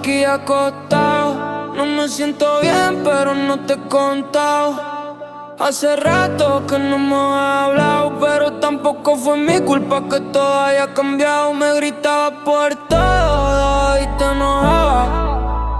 aquí acostado. No me siento bien, pero no te he contado. Hace rato que no hemos hablado, pero tampoco fue mi culpa que todo haya cambiado. Me gritabas por todo y te enojabas.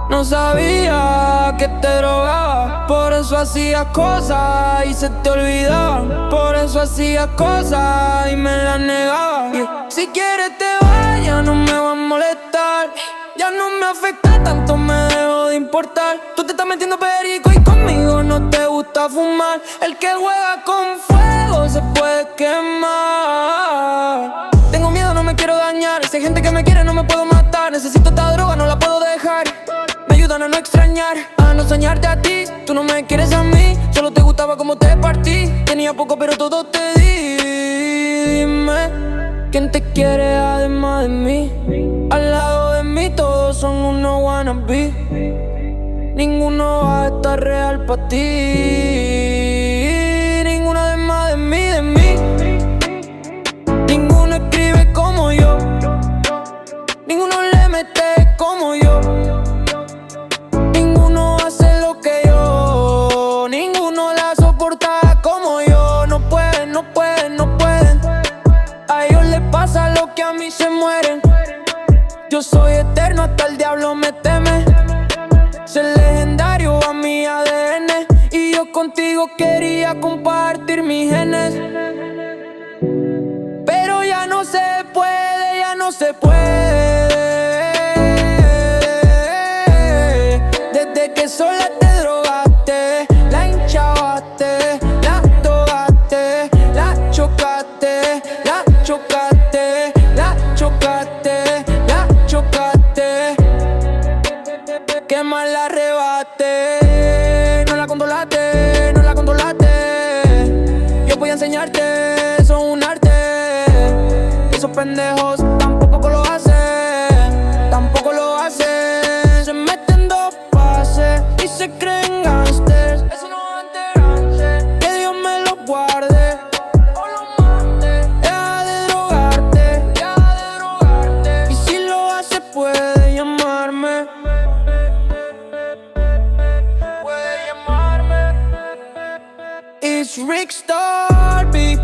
No sabía que te drogaba, por eso hacías cosas y se te olvidaban. Por eso hacías cosas y me las negabas. Si quieres te vayas, no me vas a molestar. Ya no me afecta tanto, me dejo de importar. Tú te estás metiendo perico y conmigo no te gusta fumar. El que juega con fuego se puede quemar. Tengo miedo, no me quiero dañar. Si hay gente que me quiere, no me puedo matar. Necesito esta droga, no la puedo dejar. Me ayudan a no extrañar, a no soñarte a ti. Tú no me quieres a mí, solo te gustaba como te partí. Tenía poco pero todo te di. Dime, ¿quién te quiere además de mí? Al lado de mí todos son unos wannabe. Ninguno va a estar real pa' ti. Ninguno además de mí, de mí. Ninguno escribe como yo. Ninguno le mete como yo. Ninguno hace lo que yo. Ninguno la soporta como yo. No pueden, no pueden, no pueden. A ellos les pasa lo que a mí se mueren. Yo soy eterno, hasta el diablo me teme. Ser legendario a mi ADN. Y yo contigo quería compartir mis genes. Pero ya no se puede, ya no se puede. Desde que sola te drogaste, la hinchabaste, la togaste, la chocaste, la chocaste, la chocaste, la chocaste. Qué mal la arrebate. No la controlaste, no la controlaste. Yo voy a enseñarte, eso es un arte. Esos pendejos tampoco lo hacen, tampoco lo hacen. Se meten dos pases y se creen gangsters. Eso no antes, que Dios me los guarde o los mate. Deja de drogarte, deja de drogarte. Y si lo hace puede llamarme. Puede llamarme. It's Rick Starby.